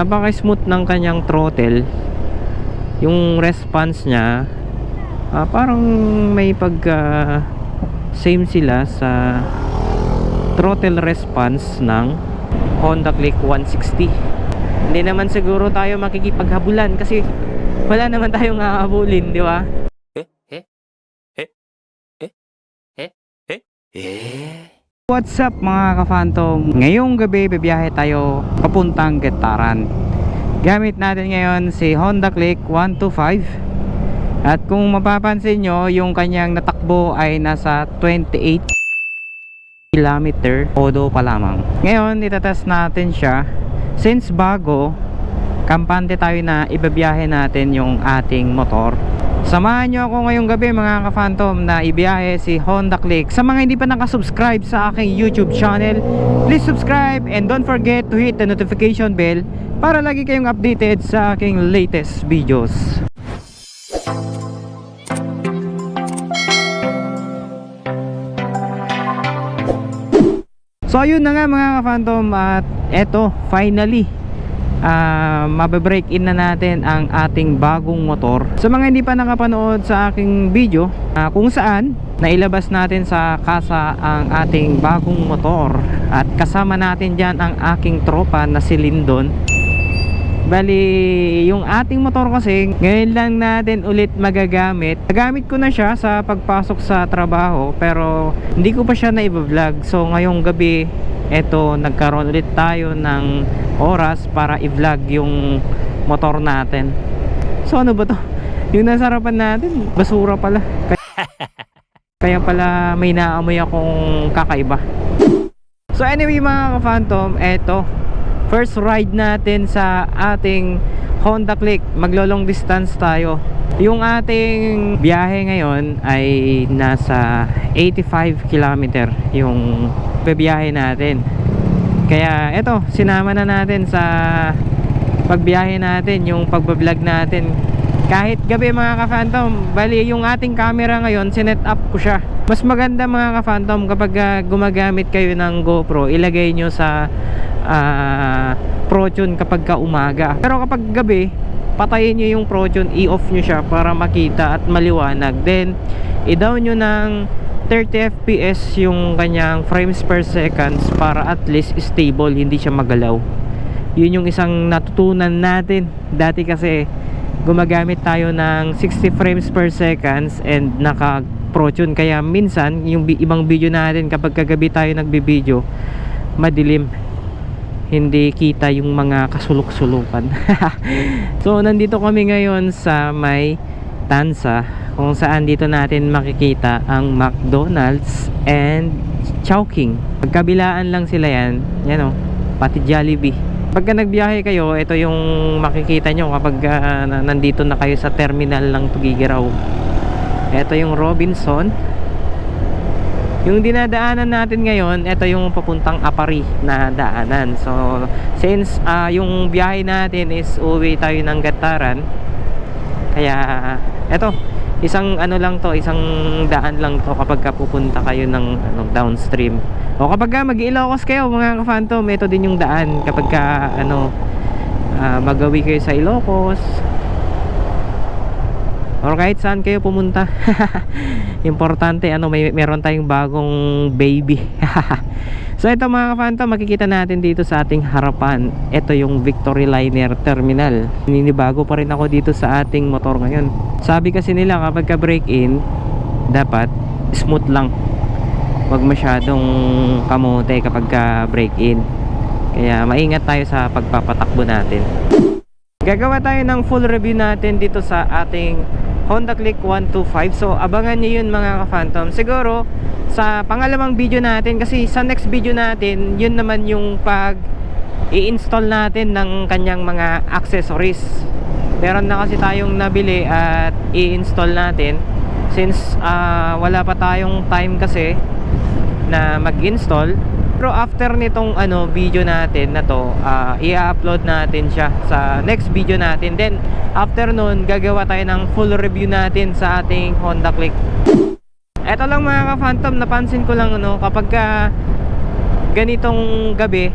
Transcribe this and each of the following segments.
Napaka-smooth ng kanyang throttle. Yung response niya parang may same sila sa throttle response ng Honda Click 160. Hindi naman siguro tayo makikipaghabulan kasi wala naman tayong hahabulin, di ba? What's up mga ka-Phantom? Ngayong gabi bibiyahe tayo papuntang Getaran. Gamit natin ngayon si Honda Click 125. At kung mapapansin nyo, yung kanyang natakbo ay nasa 28 kilometer odo pa lamang. Ngayon itatest natin siya. Since bago, kampante tayo na ibabiyahe natin yung ating motor. Samahan nyo ako ngayong gabi mga ka-Phantom na ibiyahe si Honda Click. Sa mga hindi pa nakasubscribe sa aking YouTube channel, please subscribe and don't forget to hit the notification bell para lagi kayong updated sa aking latest videos. So ayun na nga mga ka-Phantom, at eto finally mabe-break in na natin ang ating bagong motor. Sa mga hindi pa nakapanood sa aking video kung saan nailabas natin sa kasa ang ating bagong motor, at kasama natin dyan ang aking tropa na si Lindon. Bali, yung ating motor kasi ngayon lang natin ulit magagamit. Nagamit ko na siya sa pagpasok sa trabaho pero hindi ko pa siya na-vlog. So ngayong gabi, eto nagkaroon ulit tayo ng oras para i-vlog yung motor natin. So ano ba to? Yung nasa harapan natin, basura pala. Kaya pala may naamoy akong kakaiba. So anyway mga ka-Phantom, eto first ride natin sa ating Honda Click. Maglo-long distance tayo. Yung ating biyahe ngayon ay nasa 85 km yung biyahe natin. Kaya eto, sinama na natin sa pagbiyahe natin yung pagbablog natin kahit gabi mga ka-Phantom. Bali yung ating camera ngayon, sinet up ko siya. Mas maganda mga ka-Phantom kapag gumagamit kayo ng GoPro, ilagay nyo sa Pro Tune kapag umaga. Pero kapag gabi, patayin nyo yung Pro Tune, i-off nyo siya para makita at maliwanag. Then i-down nyo ng 30 fps yung kanyang frames per seconds para at least stable, hindi siya magalaw. Yun yung isang natutunan natin. Dati kasi gumagamit tayo ng 60 frames per seconds and naka Pro Tune, kaya minsan yung ibang video natin kapag kagabi tayo nagbibideo, madilim, hindi kita yung mga kasulok-sulukan. So nandito kami ngayon sa may Tansa, kung saan dito natin makikita ang McDonald's and Chowking. Magkabilaan lang sila yan. Yan o, pati Jollibee. Pagka nagbiyahe kayo, ito yung makikita nyo kapag nandito na kayo sa terminal ng Tugigaraw. Ito yung Robinson. Yung dinadaanan natin ngayon, ito yung papuntang Apari na daanan. So since yung biyahe natin is uwi tayo ng Getaran, kaya eto, isang ano lang to, isang daan lang to kapag pupunta kayo ng downstream. O kapag mag-Ilocos kayo mga ka-Phantom, ito din yung daan kapag magawi kayo sa Ilocos or kahit saan kayo pumunta. Importante meron tayong bagong baby. So ito mga ka-Phantom, makikita natin dito sa ating harapan, ito yung Victory Liner Terminal. Ninibago pa rin ako dito sa ating motor ngayon. Sabi kasi nila kapag ka break in, dapat smooth lang, wag masyadong kamote kapag ka break in. Kaya maingat tayo sa pagpapatakbo natin. Gagawa tayo ng full review natin dito sa ating Honda Click 125. So abangan nyo yun mga ka-Phantom. Siguro sa pangalawang video natin, kasi sa next video natin, yun naman yung pag i-install natin ng kanyang mga accessories. Meron na kasi tayong nabili at i-install natin. Since wala pa tayong time kasi na mag-install. Pero after nitong video natin na to, i-upload natin siya sa next video natin. Then after nun, gagawa tayo ng full review natin sa ating Honda Click. Eto lang mga ka-Phantom, napansin ko lang kapag ganitong gabi,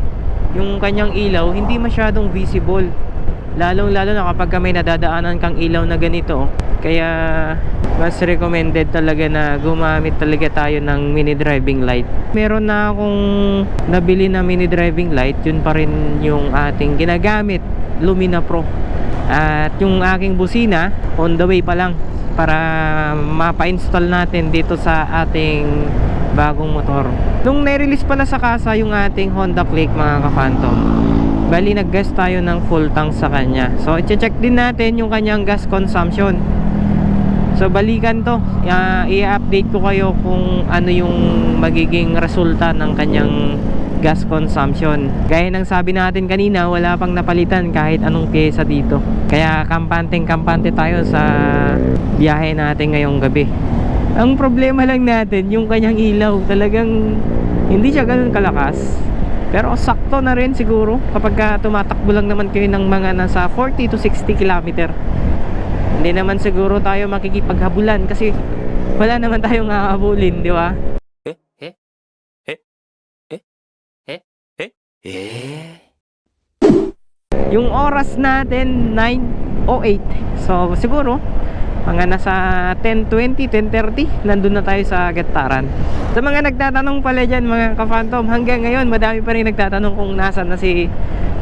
yung kanyang ilaw hindi masyadong visible, lalong lalo na kapag may nadadaanan kang ilaw na ganito. Kaya mas recommended talaga na gumamit talaga tayo ng mini driving light. Meron na akong nabili na mini driving light, yun pa rin yung ating ginagamit, Lumina Pro. At yung aking busina on the way pa lang para mapa-install natin dito sa ating bagong motor. Nung nai-release pala sa kasa yung ating Honda Click, mga ka-Phantom, bali nag-gas tayo ng full tank sa kanya. So i-check din natin yung kanyang gas consumption. So balikan to, i-update ko kayo kung ano yung magiging resulta ng kanyang gas consumption. Gaya ng sabi natin kanina, wala pang napalitan kahit anong pyesa dito. Kaya kampante tayo sa biyahe natin ngayong gabi. Ang problema lang natin, yung kanyang ilaw, talagang hindi siya ganun kalakas. Pero sakto na rin siguro kapag tumatakbo lang naman kayo ng mga nasa 40 to 60 kilometer. Hindi naman siguro tayo makikipaghabulan kasi wala naman tayong hahabulin, di ba? Yung oras natin 9:08. So siguro mga nasa 10:20, 10:30 nandun na tayo sa Getaran. Sa mga nagtatanong pala dyan, mga ka-Phantom, hanggang ngayon madami pa rin nagtatanong kung nasan na si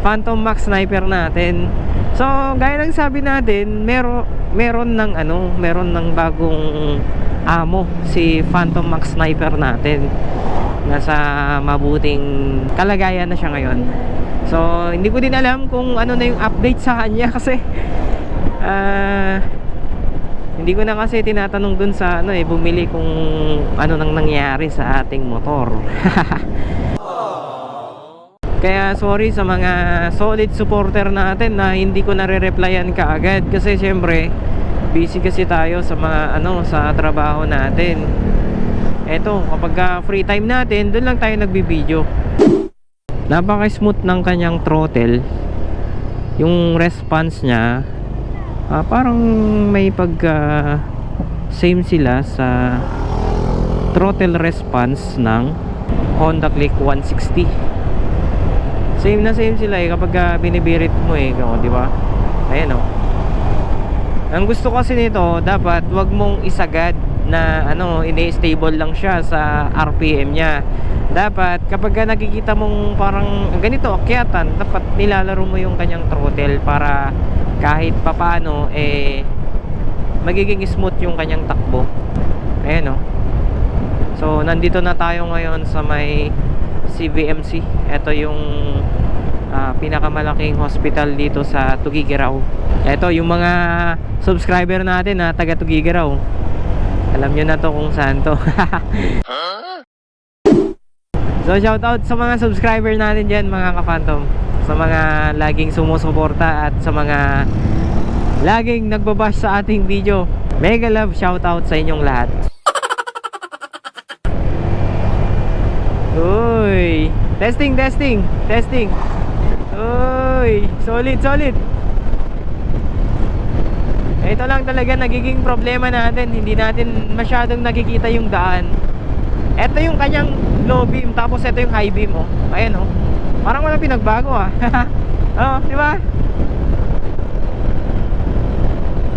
Phantom Max Sniper natin. So gaya ng sabi natin, meron ng bagong amo si Phantom Max Sniper natin. Nasa mabuting kalagayan na siya ngayon. So hindi ko din alam kung ano na yung update sa kanya kasi hindi ko na kasi tinatanong dun sa bumili kung ano nang nangyari sa ating motor. Kaya sorry sa mga solid supporter natin na hindi ko nare-replyan kaagad kasi syempre busy kasi tayo sa mga sa trabaho natin. Eto, kapag free time natin, doon lang tayo nagbibideo. Napaka-smooth ng kanyang throttle. Yung response niya, parang may same sila sa throttle response ng Honda Click 160. Same na same sila kapag binibirit mo di ba? Ayan Ang gusto kasi nito, dapat wag mong isagad na ini-stable lang siya sa RPM niya. Dapat kapag nakikita mong parang ganito akyatan, dapat nilalaro mo yung kanyang throttle para kahit papaano magiging smooth yung kanyang takbo. Ayan So nandito na tayo ngayon sa may CVMC. Ito yung pinakamalaking hospital dito sa Tugigaraw. Ito yung mga subscriber natin na taga Tugigaraw. Alam nyo na to kung saan to. So shoutout sa mga subscriber natin dyan, mga ka-Phantom, sa mga laging sumusuporta at sa mga laging nagbabash sa ating video. Mega love shoutout sa inyong lahat. Uy, testing. Uy, solid. Ito lang talaga nagiging problema natin, hindi natin masyadong nakikita yung daan. Ito yung kanyang low beam, tapos ito yung high beam Ayan parang walang pinagbago di ba?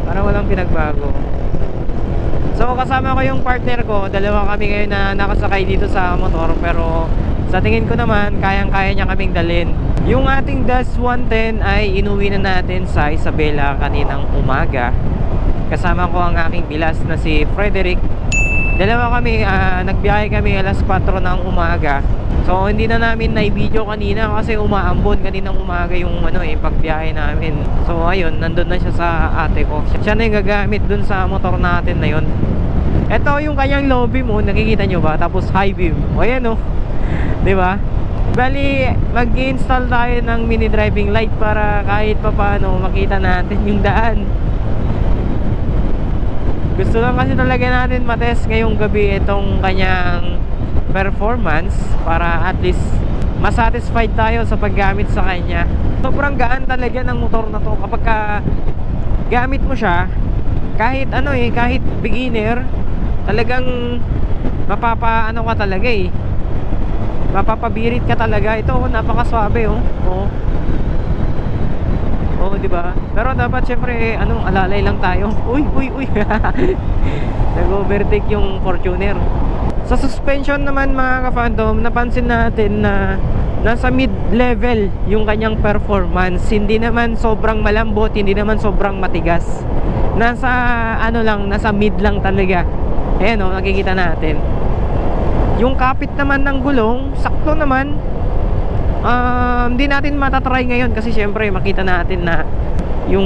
Parang walang pinagbago. So kasama ko yung partner ko, dalawa kami ngayon na nakasakay dito sa motor, pero sa tingin ko naman kayang-kaya niya kaming dalhin. Yung ating DAS 110 ay inuwi na natin sa Isabela kaninang umaga. Kasama ko ang aking bilas na si Frederick. Dalawa kami, nagbiyahe kami alas 4 ng umaga. So hindi na namin na-video kanina kasi umaambon kaninang umaga yung pagbiyahe namin. So ayun, nandun na siya sa ate ko. Siya na yung gagamit dun sa motor natin na yun. Ito yung kanyang low beam nakikita nyo ba? Tapos high beam. Ayan diba? Bali, mag-install tayo ng mini driving light para kahit pa paano makita natin yung daan. Gusto lang kasi talaga natin matest ngayong gabi itong kanyang performance para at least masatisfied tayo sa paggamit sa kanya. Sobrang gaan talaga ng motor na to kapag gamit mo siya. Kahit kahit beginner, talagang ka talaga mapapabirit ka talaga. Ito, napakaswabe, oh. Oo. Oo, di ba? Pero dapat syempre, alalay lang tayo. Uy, uy, uy. Nag-overtake yung Fortuner. Sa suspension naman mga ka-Phantom, napansin natin na nasa mid-level yung kanyang performance. Hindi naman sobrang malambot, hindi naman sobrang matigas. Nasa nasa mid lang talaga. Ayan o, nakikita natin. Yung kapit naman ng gulong, sakto naman. Hindi natin matatry ngayon kasi syempre makita natin na yung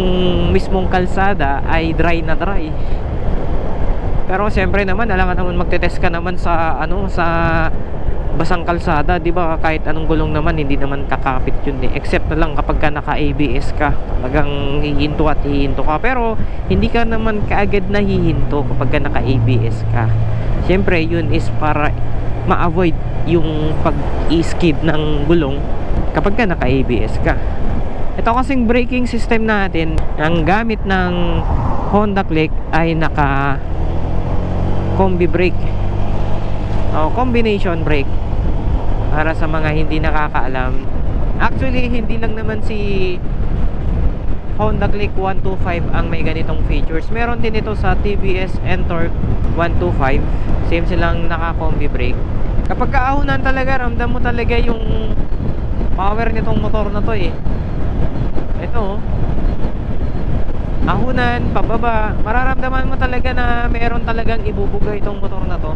mismong kalsada ay dry na dry. Pero syempre naman, alam ka naman, magte-test ka naman sa sa basang kalsada, 'di ba? Kahit anong gulong naman, hindi naman kakapit yun eh. Except na lang kapag ka naka-ABS ka, talagang hihinto at hihinto ka. Pero hindi ka naman kaagad na hihinto kapag ka naka-ABS ka. Syempre, yun is para ma-avoid yung pag-skid ng gulong kapag ka naka-ABS ka. Ito kasing braking system natin, ang gamit ng Honda Click ay naka combi brake o combination brake. Para sa mga hindi nakakaalam, actually hindi lang naman si Honda Click 125 ang may ganitong features. Meron din ito sa TVS Ntorq 125. Same silang naka-combi brake. Kapag kaahunan talaga, ramdam mo talaga yung power nitong motor na to eh. Ito, ahunan, pababa, mararamdaman mo talaga na meron talagang ibubuga itong motor na to.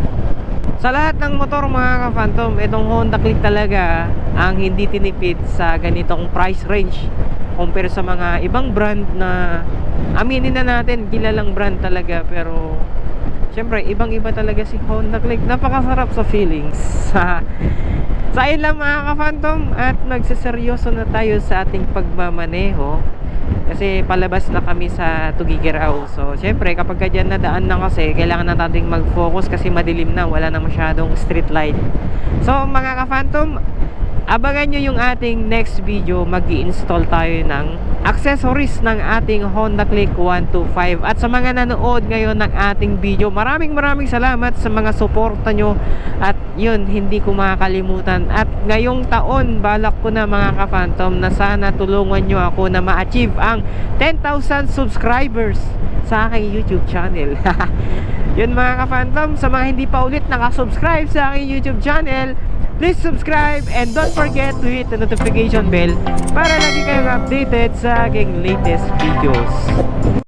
Sa lahat ng motor mga ka-Phantom, itong Honda Click talaga ang hindi tinipid sa ganitong price range compare sa mga ibang brand na aminin na natin, kilalang brand talaga. Pero syempre, ibang-iba talaga si Honda Click. Napakasarap sa feelings. Sa ayun lang mga ka-Phantom, at magseseryoso na tayo sa ating pagmamaneho. Kasi palabas na kami sa Tugigaraw. So syempre kapag ka dyan nadaan na, kasi kailangan na nating mag-focus kasi madilim na, wala na masyadong street light. So mga ka-Phantom, abangan nyo yung ating next video. Mag-i-install tayo ng accessories ng ating Honda Click 125. At sa mga nanood ngayon ng ating video, maraming salamat sa mga suporta nyo. At yun, hindi ko makakalimutan. At ngayong taon, balak ko na mga ka-Phantom na sana tulungan nyo ako na ma-achieve ang 10,000 subscribers sa aking YouTube channel. Yun mga ka-Phantom, sa mga hindi pa ulit nakasubscribe sa aking YouTube channel, please subscribe and don't forget to hit the notification bell para lagi kayong updated sa aking latest videos.